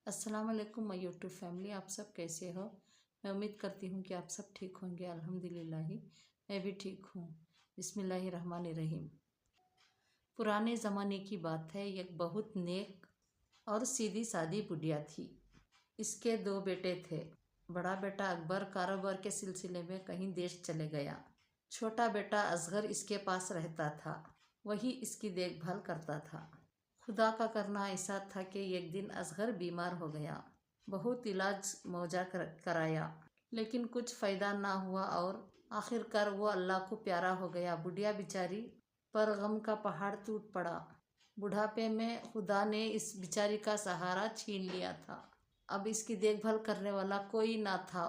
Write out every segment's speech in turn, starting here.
अस्सलाम वालेकुम my YouTube family. आप सब कैसे हो? मैं उम्मीद करती हूँ कि आप सब ठीक होंगे। अल्हम्दुलिल्लाह ही मैं भी ठीक हूँ। बिस्मिल्लाहिर्रहमानिर्रहीम। पुराने ज़माने की बात है। एक बहुत नेक और सीधी सादी बुढ़िया थी। इसके दो बेटे थे। बड़ा बेटा अकबर कारोबार के सिलसिले में कहीं देश चले गया। छोटा बेटा असगर इसके पास रहता था। वही इसकी देखभाल करता था। खुदा का करना ऐसा था कि एक दिन असगर बीमार हो गया। बहुत इलाज मौजा कराया, लेकिन कुछ फ़ायदा ना हुआ और आखिरकार वो अल्लाह को प्यारा हो गया। बुढ़िया बेचारी पर गम का पहाड़ टूट पड़ा। बुढ़ापे में खुदा ने इस बेचारी का सहारा छीन लिया था। अब इसकी देखभाल करने वाला कोई ना था।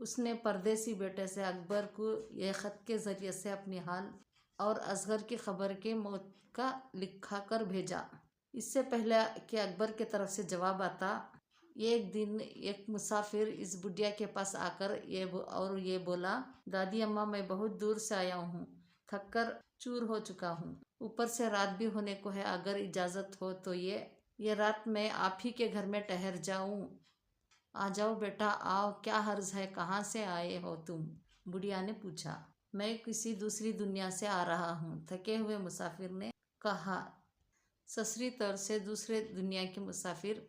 उसने परदेसी बेटे से अकबर को यह ख़त के ज़रिए से अपनी हाल और असगर की खबर के मौत का लिखा कर भेजा। इससे पहले कि अकबर की तरफ से जवाब आता, एक दिन एक मुसाफिर इस बुढ़िया के पास आकर ये बोला, दादी अम्मा, मैं बहुत दूर से आया हूँ, थक कर चूर हो चुका हूँ। ऊपर से रात भी होने को है। अगर इजाज़त हो तो ये रात मैं आप ही के घर में ठहर जाऊँ। आ जाओ बेटा, आओ, क्या हर्ज है, कहाँ से आए हो तुम? बुढ़िया ने पूछा। मैं किसी दूसरी दुनिया से आ रहा हूँ, थके हुए मुसाफिर ने कहा। ससरी तौर से दूसरे दुनिया के मुसाफिर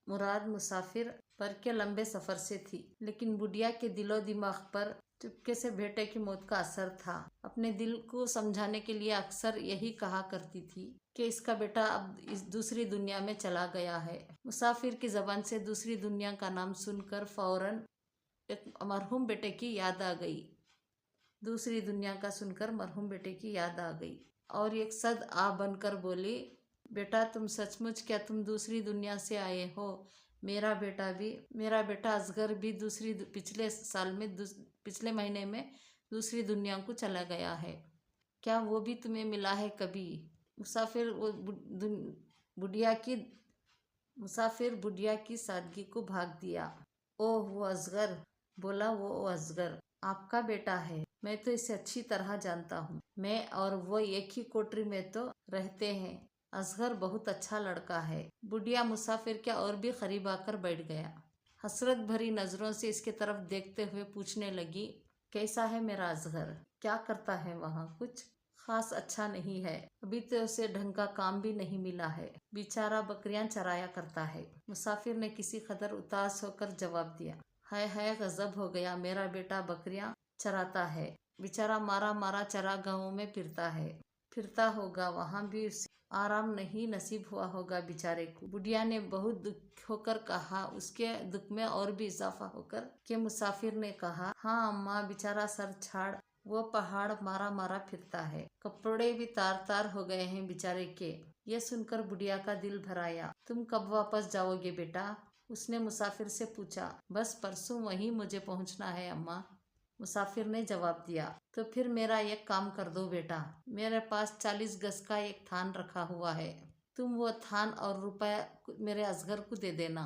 मुराद मुसाफिर पर के लंबे सफ़र से थी, लेकिन बुढ़िया के दिलो दिमाग पर चुपके से बेटे की मौत का असर था। अपने दिल को समझाने के लिए अक्सर यही कहा करती थी कि इसका बेटा अब इस दूसरी दुनिया में चला गया है। मुसाफिर की ज़बान से दूसरी दुनिया का नाम सुनकर फौरन एक मरहूम बेटे की याद आ गई। दूसरी दुनिया का सुनकर मरहूम बेटे की याद आ गई और एक सद आ बनकर बोली, बेटा, तुम सचमुच क्या तुम दूसरी दुनिया से आए हो? मेरा बेटा असगर भी पिछले महीने में दूसरी दुनिया को चला गया है। क्या वो भी तुम्हें मिला है कभी? मुसाफिर बुढ़िया की सादगी को भाग दिया। ओह, वो असगर, बोला वो असगर आपका बेटा है। मैं तो इसे अच्छी तरह जानता हूँ। मैं और वो एक ही कोठरी में तो रहते हैं। असगर बहुत अच्छा लड़का है। बुढ़िया मुसाफिर के और भी करीब आकर बैठ गया। हसरत भरी नज़रों से इसके तरफ देखते हुए पूछने लगी, कैसा है मेरा असगर? क्या करता है वहाँ? कुछ खास अच्छा नहीं है। अभी तो उसे ढंग का काम भी नहीं मिला है। बेचारा बकरियां चराया करता है। मुसाफिर ने किसी कदर उदास होकर जवाब दिया, हाय हाय, गजब हो गया। मेरा बेटा बकरियां चराता है। बेचारा मारा मारा चरागाहों में फिरता होगा। वहाँ भी उसे आराम नहीं नसीब हुआ होगा बेचारे को। बुढ़िया ने बहुत दुख होकर कहा। उसके दुख में और भी इजाफा होकर के मुसाफिर ने कहा, हाँ अम्मा, बेचारा सर छाड़ वो पहाड़ मारा मारा फिरता है। कपड़े भी तार तार हो गए हैं बेचारे के। ये सुनकर बुढ़िया का दिल भर आया। तुम कब वापस जाओगे बेटा? उसने मुसाफिर से पूछा। बस परसों वहीं मुझे पहुंचना है अम्मा, मुसाफिर ने जवाब दिया। तो फिर मेरा एक काम कर दो बेटा, मेरे पास 40 गज का एक थान रखा हुआ है। तुम वो थान और रुपया मेरे असगर को दे देना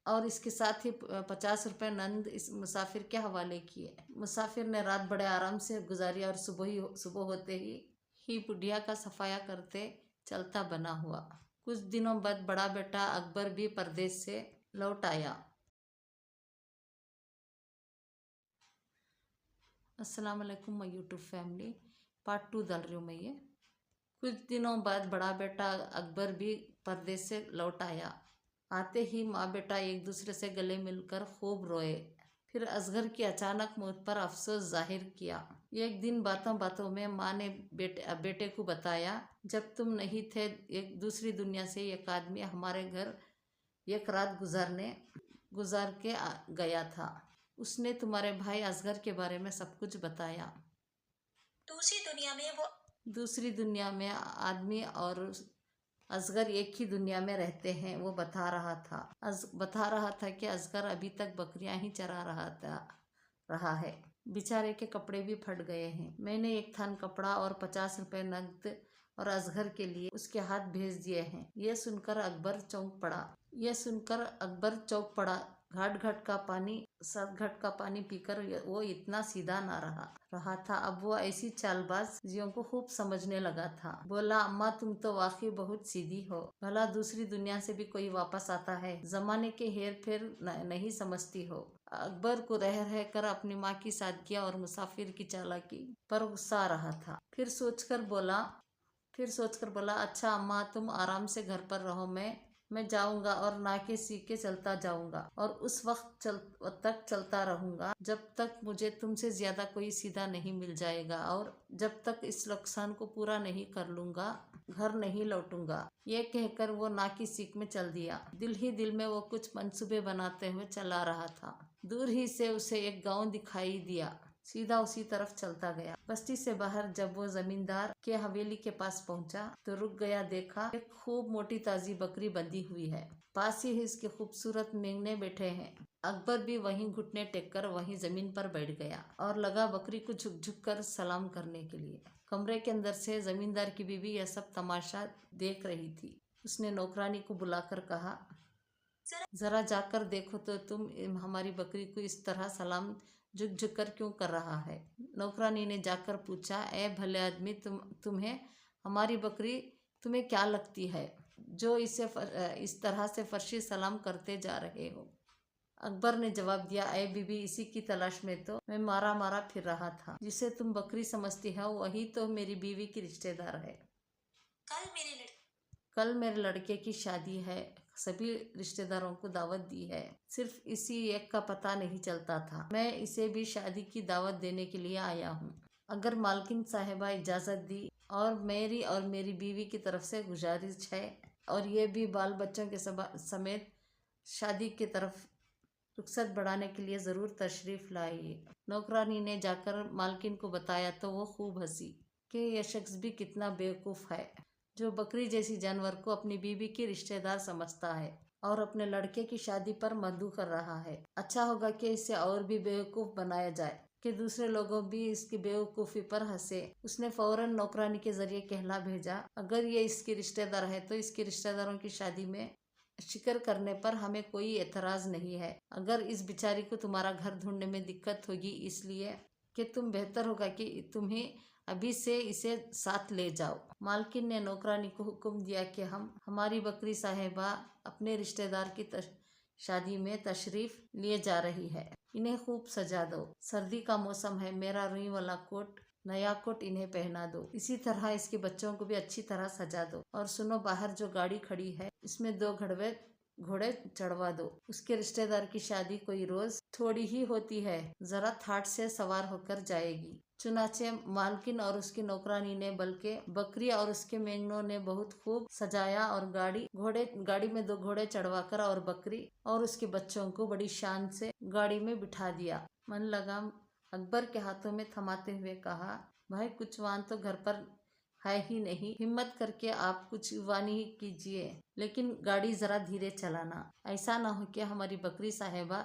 और इसके साथ ही 50 रुपये नंद इस मुसाफिर के हवाले किए। मुसाफिर ने रात बड़े आराम से गुजारी और सुबह होते ही बुढ़िया का सफाया करते चलता बना हुआ। कुछ दिनों बाद बड़ा बेटा अकबर भी परदेश से लौट आया। अस्सलाम वालेकुम माय यूट्यूब फैमिली। पार्ट 2 डाल रही हूँ मैं ये। कुछ दिनों बाद बड़ा बेटा अकबर भी परदेश से लौट आया। आते ही माँ बेटा एक दूसरे से गले मिलकर खूब रोए। फिर असगर की अचानक मौत पर अफसोस जाहिर किया। एक दिन बातों बातों में माँ ने बेटे को बताया, जब तुम नहीं थे, एक दूसरी दुनिया से एक आदमी हमारे घर एक रात गुजार के गया था। उसने तुम्हारे भाई असगर के बारे में सब कुछ बताया। दूसरी दुनिया में आदमी और असगर एक ही दुनिया में रहते हैं। वो बता रहा था कि असगर अभी तक बकरियां ही चरा रहा है। बेचारे के कपड़े भी फट गए हैं। मैंने एक थान कपड़ा और 50 रुपये नकद और असगर के लिए उसके हाथ भेज दिए हैं। यह सुनकर अकबर चौंक पड़ा। 7 घट का पानी पीकर वो इतना सीधा ना रहा था। अब वो ऐसी चालबाजियों को खूब समझने लगा था। बोला, अम्मा तुम तो वाकई बहुत सीधी हो। भला दूसरी दुनिया से भी कोई वापस आता है? जमाने के हेर फेर नहीं समझती हो। अकबर को रह कर अपनी माँ की सादगी और मुसाफिर की चालाकी पर गुस्सा आ रहा था। फिर सोचकर बोला, अच्छा अम्मा तुम आराम से घर पर रहो, मैं जाऊंगा और नाके सीखे चलता जाऊंगा और उस वक्त तक चलता रहूंगा जब तक मुझे तुमसे ज्यादा कोई सीधा नहीं मिल जाएगा और जब तक इस नुकसान को पूरा नहीं कर लूंगा घर नहीं लौटूंगा। ये कहकर वो नाकी सीख में चल दिया। दिल ही दिल में वो कुछ मंसूबे बनाते हुए चला रहा था। दूर ही से उसे एक गांव दिखाई दिया। सीधा उसी तरफ चलता गया। बस्ती से बाहर जब वो जमींदार के हवेली के पास पहुंचा तो रुक गया। देखा एक खूब मोटी ताजी बकरी बंधी हुई है। पास ही इसके खूबसूरत मेंगने बैठे हैं। अकबर भी वहीं घुटने टेक कर वहीं जमीन पर बैठ गया और लगा बकरी को झुक झुक कर सलाम करने के लिए। कमरे के अंदर से जमींदार की बीवी यह सब तमाशा देख रही थी। उसने नौकरानी को बुलाकर कहा, जरा जाकर देखो तो तुम हमारी बकरी को इस तरह सलाम झुक झुक कर क्यों कर रहा है। नौकरानी ने जाकर पूछा, ए भले आदमी, तुम्हें हमारी बकरी तुम्हें क्या लगती है जो इसे इस तरह से फर्शी सलाम करते जा रहे हो। अकबर ने जवाब दिया, ए बीबी, इसी की तलाश में तो मैं मारा फिर रहा था। जिसे तुम बकरी समझती हो वही तो मेरी बीवी की रिश्तेदार है। कल मेरे लड़के की शादी है। सभी रिश्तेदारों को दावत दी है। सिर्फ इसी एक का पता नहीं चलता था। मैं इसे भी शादी की दावत देने के लिए आया हूँ। अगर मालकिन साहिबा इजाजत दी और मेरी बीवी की तरफ से गुजारिश है और ये भी बाल बच्चों के समेत शादी की तरफ रुखसत बढ़ाने के लिए जरूर तशरीफ लाइए। नौकरानी ने जाकर मालकिन को बताया तो वो खूब हंसी कि यह शख्स भी कितना बेवकूफ है जो बकरी जैसी जानवर को अपनी बीवी की रिश्तेदार समझता है और अपने लड़के की शादी पर मद्दू कर रहा है। अच्छा होगा कि इसे और भी बेवकूफ बनाया जाए कि दूसरे लोगों भी इसकी बेवकूफ़ी पर हंसे। उसने फौरन नौकरानी के जरिए कहला भेजा, अगर ये इसकी रिश्तेदार है तो इसके रिश्तेदारों की शादी में शिकर करने पर हमें कोई एतराज नहीं है। अगर इस बिचारी को तुम्हारा घर ढूंढने में दिक्कत होगी इसलिए कि तुम बेहतर होगा कि तुम्हें अभी से इसे साथ ले जाओ। मालकिन ने नौकरानी को हुक्म दिया कि हमारी बकरी साहिबा अपने रिश्तेदार की शादी में तशरीफ लिए जा रही है। इन्हें खूब सजा दो। सर्दी का मौसम है। मेरा रुई वाला नया कोट इन्हें पहना दो। इसी तरह इसके बच्चों को भी अच्छी तरह सजा दो। और सुनो, बाहर जो गाड़ी खड़ी है इसमें 2 घोड़े चढ़वा दो। उसके रिश्तेदार की शादी कोई रोज थोड़ी ही होती है, जरा थाट से सवार होकर जाएगी। चुनाचे मालकिन और उसकी नौकरानी ने बल्कि बकरी और उसके मेंगनों ने बहुत खूब सजाया और गाड़ी में 2 घोड़े चढ़वाकर और बकरी और उसके बच्चों को बड़ी शान से गाड़ी में बिठा दिया। मन लगाम अकबर के हाथों में थमाते हुए कहा, भाई कुछ वान तो घर पर है ही नहीं। हिम्मत करके आप कुछ वानी कीजिए, लेकिन गाड़ी जरा धीरे चलाना। ऐसा ना हो कि हमारी बकरी साहिबा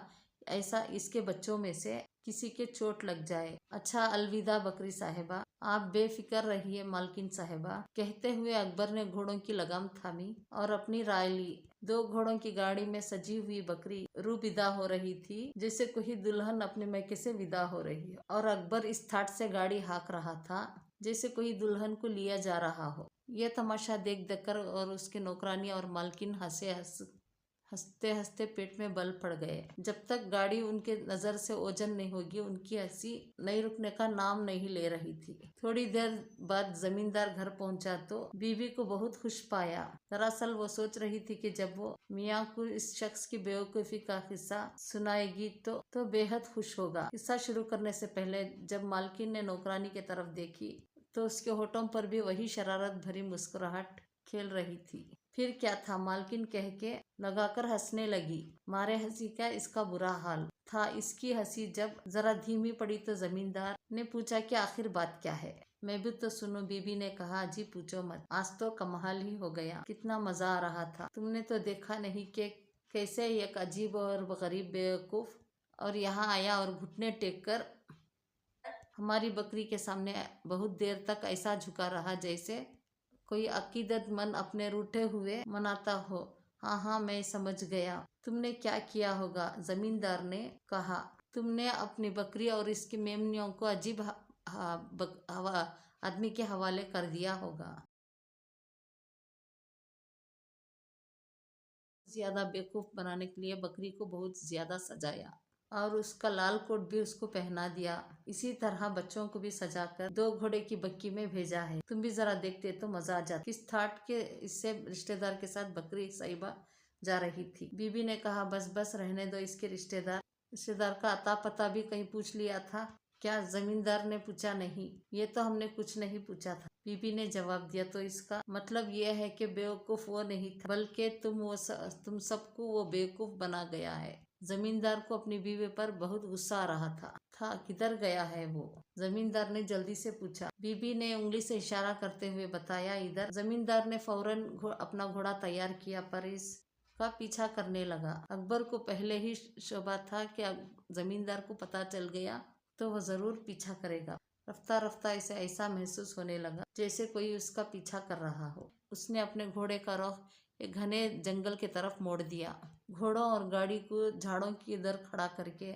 ऐसा इसके बच्चों में से किसी के चोट लग जाए। अच्छा, अलविदा बकरी साहिबा, आप बेफिक्र रहिए मालकिन साहिबा। कहते हुए अकबर ने घोड़ों की लगाम थामी और अपनी राय ली। 2 घोड़ों की गाड़ी में सजी हुई बकरी रू विदा हो रही थी जैसे कोई दुल्हन अपने मैके से विदा हो रही है और अकबर इस ठाट से गाड़ी हाँक रहा था जैसे कोई दुल्हन को लिया जा रहा हो। यह तमाशा देख कर और उसके नौकरानी और मालकिन हंसते हंसते पेट में बल पड़ गए। जब तक गाड़ी उनके नजर से ओझल नहीं होगी उनकी हंसी नहीं रुकने का नाम नहीं ले रही थी। थोड़ी देर बाद जमींदार घर पहुंचा तो बीवी को बहुत खुश पाया। दरअसल वो सोच रही थी कि जब वो मियाँ को इस शख्स की बेवकूफ़ी का किस्सा सुनाएगी तो बेहद खुश होगा। किस्सा शुरू करने से पहले जब मालकिन ने नौकरानी की तरफ देखी तो उसके होठों पर भी वही शरारत भरी मुस्कुराहट खेल रही थी। फिर क्या था, मालकिन कह के लगाकर हंसने लगी। मारे हंसी का इसका बुरा हाल था। इसकी हंसी जब जरा धीमी पड़ी तो जमींदार ने पूछा कि आखिर बात क्या है। मैं भी तो सुनो, बीबी ने कहा। जी पूछो मत, आज तो कमाल ही हो गया। कितना मजा आ रहा था। तुमने तो देखा नहीं कि कैसे एक अजीब और गरीब बेवकूफ और यहाँ आया और घुटने टेक कर हमारी बकरी के सामने बहुत देर तक ऐसा झुका रहा जैसे कोई अकीदतमंद अपने रूठे हुए मनाता हो। हाँ हाँ, मैं समझ गया। तुमने क्या किया होगा? जमींदार ने कहा। तुमने अपनी बकरी और इसकी मेमनियों को अजीब आदमी के हवाले कर दिया होगा। ज्यादा बेवकूफ बनाने के लिए बकरी को बहुत ज्यादा सजाया और उसका लाल कोट भी उसको पहना दिया। इसी तरह बच्चों को भी सजाकर 2 घोड़े की बग्गी में भेजा है। तुम भी जरा देखते तो मजा आ जाता। किस ठाट के इससे रिश्तेदार के साथ बकरी साहिबा जा रही थी। बीबी ने कहा, बस बस रहने दो। इसके रिश्तेदार का अता पता भी कहीं पूछ लिया था क्या? जमींदार ने पूछा। नहीं, ये तो हमने कुछ नहीं पूछा था, बीबी ने जवाब दिया। तो इसका मतलब ये है कि बेवकूफ वो नहीं था, बल्कि तुम सबको वो बेवकूफ बना गया है। जमींदार को अपनी बीवी पर बहुत गुस्सा आ रहा था। किधर गया है वो? जमींदार ने जल्दी से पूछा। बीबी ने उंगली से इशारा करते हुए बताया, इधर। जमींदार ने फौरन अपना घोड़ा तैयार किया पर इसका पीछा करने लगा। अकबर को पहले ही शोभा था कि जमींदार को पता चल गया तो वह जरूर पीछा करेगा। रफ्ता रफ्ता इसे ऐसा महसूस होने लगा जैसे कोई उसका पीछा कर रहा हो। उसने अपने घोड़े का रुख एक घने जंगल की तरफ मोड़ दिया। घोड़ों और गाड़ी को झाड़ों की इधर खड़ा करके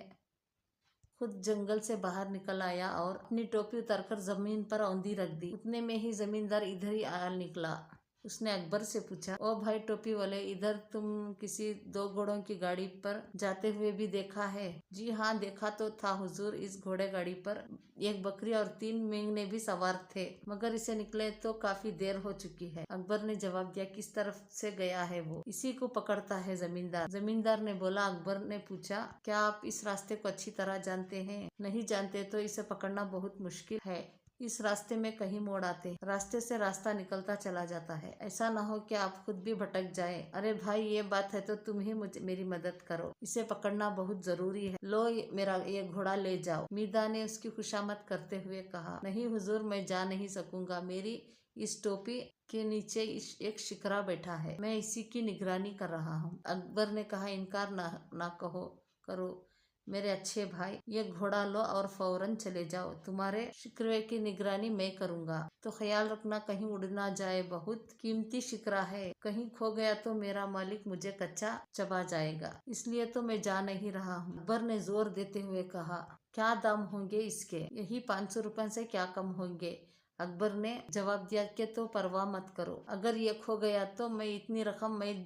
खुद जंगल से बाहर निकल आया और अपनी टोपी उतारकर जमीन पर औंधी रख दी। उतने में ही जमींदार इधर ही आ निकला। उसने अकबर से पूछा, ओ भाई टोपी वाले, इधर तुम किसी 2 घोड़ों की गाड़ी पर जाते हुए भी देखा है? जी हाँ, देखा तो था हुजूर। इस घोड़े गाड़ी पर एक बकरी और 3 मेंढने भी सवार थे, मगर इसे निकले तो काफी देर हो चुकी है। अकबर ने जवाब दिया, किस तरफ से गया है वो? इसी को पकड़ता है जमींदार ने बोला। अकबर ने पूछा, क्या आप इस रास्ते को अच्छी तरह जानते हैं? नहीं जानते तो इसे पकड़ना बहुत मुश्किल है। इस रास्ते में कहीं मोड़ आते, रास्ते से रास्ता निकलता चला जाता है। ऐसा ना हो कि आप खुद भी भटक जाए। अरे भाई, ये बात है तो तुम ही मेरी मदद करो। इसे पकड़ना बहुत जरूरी है। लो मेरा ये घोड़ा ले जाओ। मीदा ने उसकी खुशामद करते हुए कहा। नहीं हुजूर, मैं जा नहीं सकूंगा। मेरी इस टोपी के नीचे एक शिकरा बैठा है, मैं इसी की निगरानी कर रहा हूँ। अकबर ने कहा, इनकार ना करो मेरे अच्छे भाई, ये घोड़ा लो और फौरन चले जाओ। तुम्हारे शिकरे की निगरानी मैं करूंगा, तो ख्याल रखना कहीं उड़ ना जाए। बहुत कीमती शिकरा है, कहीं खो गया तो मेरा मालिक मुझे कच्चा चबा जाएगा, इसलिए तो मैं जा नहीं रहा हूँ। अकबर ने जोर देते हुए कहा, क्या दाम होंगे इसके? यही 500 रुपए से क्या कम होंगे? अकबर ने जवाब दिया कि तो परवाह मत करो, अगर ये खो गया तो मैं इतनी रकम मैं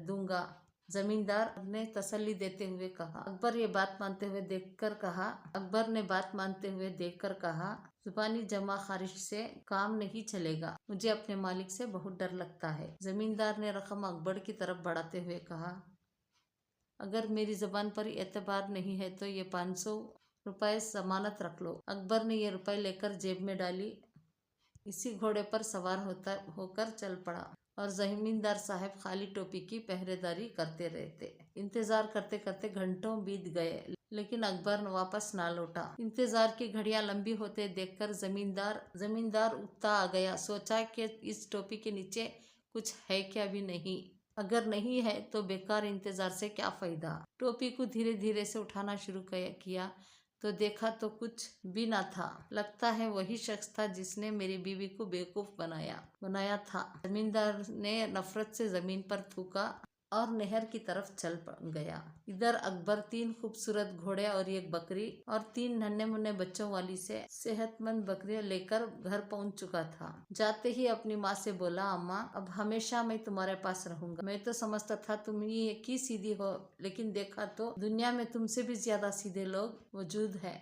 दूंगा। जमींदार ने तसल्ली देते हुए कहा। अकबर ने बात मानते हुए देखकर कहा, जुबानी जमा खारिश से काम नहीं चलेगा, मुझे अपने मालिक से बहुत डर लगता है। जमींदार ने रकम अकबर की तरफ बढ़ाते हुए कहा, अगर मेरी जबान पर एतबार नहीं है तो ये 500 रुपए जमानत रख लो। अकबर ने ये रुपए लेकर जेब में डाली, इसी घोड़े पर सवार होकर चल पड़ा और जमींदार साहब खाली टोपी की पहरेदारी करते रहते। इंतजार करते करते घंटों बीत गए, लेकिन अकबर वापस ना लौटा। इंतजार की घड़ियां लंबी होते देखकर जमींदार उठता आ गया। सोचा कि इस टोपी के नीचे कुछ है क्या भी नहीं, अगर नहीं है तो बेकार इंतजार से क्या फायदा। टोपी को धीरे धीरे से उठाना शुरू किया तो देखा तो कुछ भी ना था। लगता है वही शख्स था जिसने मेरी बीवी को बेवकूफ बनाया था। जमींदार ने नफरत से जमीन पर थूका और नहर की तरफ चल गया। इधर अकबर 3 खूबसूरत घोड़े और एक बकरी और 3 नन्हे मुन्ने बच्चों वाली से सेहतमंद बकरियां लेकर घर पहुंच चुका था। जाते ही अपनी माँ से बोला, अम्मा, अब हमेशा मैं तुम्हारे पास रहूंगा। मैं तो समझता था तुम ही एक ही सीधी हो, लेकिन देखा तो दुनिया में तुमसे भी ज्यादा सीधे लोग मौजूद है।